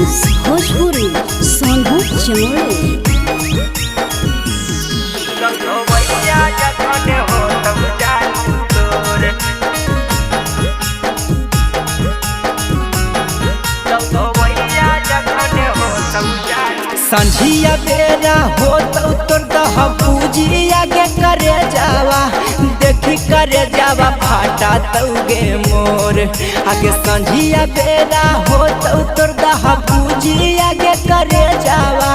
Films Bhojpuri Sonu Chamoli. संझिया बेरा हो तो तोर दह पूजी आगे करे जावा, देखी करे जावा फाटा तौगे मोर। आगे संझिया बेरा हो तो तोर दह पूजी आगे करे जावा,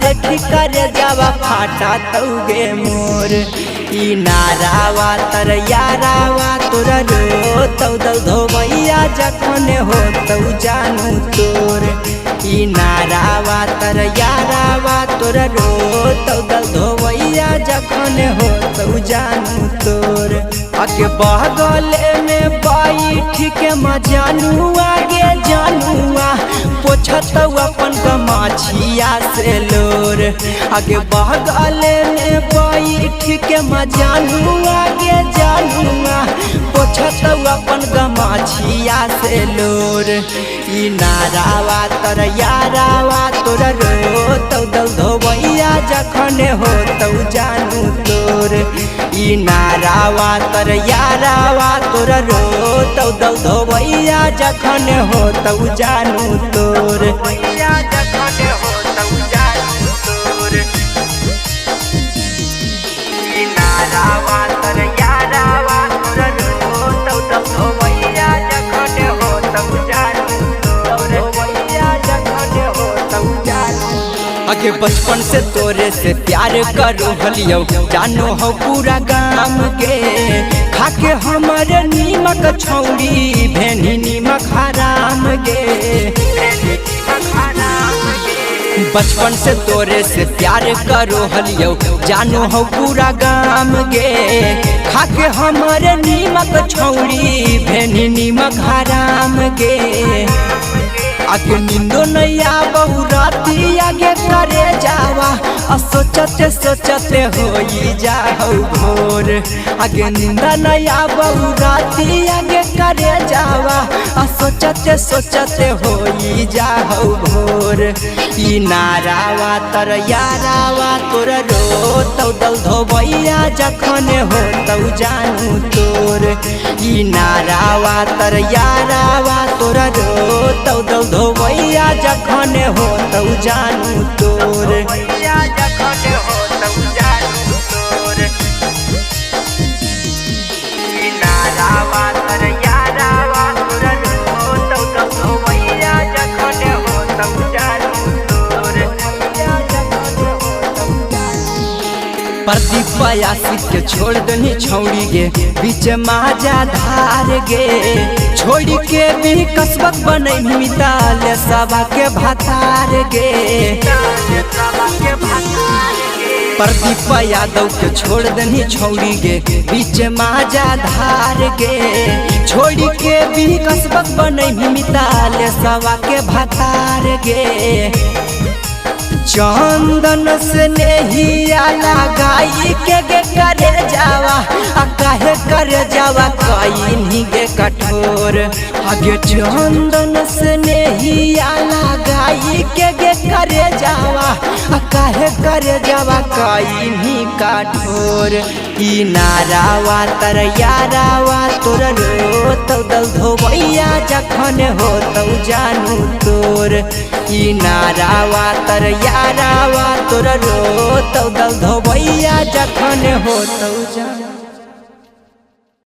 देखी करे जावा फाटा तौगे मोर। ई नारावा तर यारावा तोरा रो तौ धोबैया जखन हो तौ जानू तोर। ई नारावा तर यारावा तोरा रो तौ धोबैया जखन हो तौ जानू तोर। आगे बगले में बैठ के मजानू आगे जानुआ पोछत अपन गमाछिया से लोर। आगे बगले में बैठ के मजानू आगे जानुआ पोछत अपन गमाछिया से लोर। ई नारावा तर यारावा तोरा रो तौ धोबैया जखन हो तौ जानू तोर। ई नारावा तर यारावा तोरा रो तौ धोबैया जखन हो तौ जानू तोर। जखन हो तौ जानू तोर। ई नारावा तर यारावा तोरा रो तौ धोबैया जखन हो तौ जानू तोर। जखन हो तौ जानू। आगे बचपन से तोरे से प्यार करो हलियो जानो हो पूरा गाम के। खाके हमारे नीमक छौड़ी भेनी नीमक हराम गे। बचपन से तोरे से प्यार करो हलियो जानो हो पूरा गाम गे। खाके हमारे नीमक छौड़ी भेनी नीमक हराम गे। आगे नींदो नैया बहु राती आगे करे जावा, सोचते सोचते हो जाओ भोर। आगे नींदा नैया बहु राती आगे करे जावा, सोचते सोचते हो जाओ भोर। ई नारावा तर यारावा तोरा रो तौ धोबैया जखन हो तौ जानू तोर। ई नारावा तर यारावा तोरा रो तौ धोबैया जखन हो तौ जानू तोर। जखन हो तौ जानू तोर। ई नारावा तर यारावा तोरा रो तौ धोबैया जखन हो तौ जानू तोर। प्रदीप आशिक के छोड़ दनी छौड़ी गे बीच माजा धार गे। छोड़ी के भी कसबत बनै मिताल सभा के भातार गे। प्रदीप यादव के छोड़ दनी छौड़ी गे बीच माजा धार गे। छोड़ी के भी कसबत बनै मिताल सभा के भातार गे। चंदन से नहीं आला गाई के गे करे जावा, काहे करे जावा कहीं गे कठोर। आगे चंदन से नहीं आला गाई के गे करे जावा, काहे करे जावा कहीं कठोर। ई नारावा तर यारावा तोरा रो तौ धोबैया जखन हो तौ जानू तोर। ई नारावा तर यारावा तोरा रो तौ धोबैया जखन हो तौ जानू।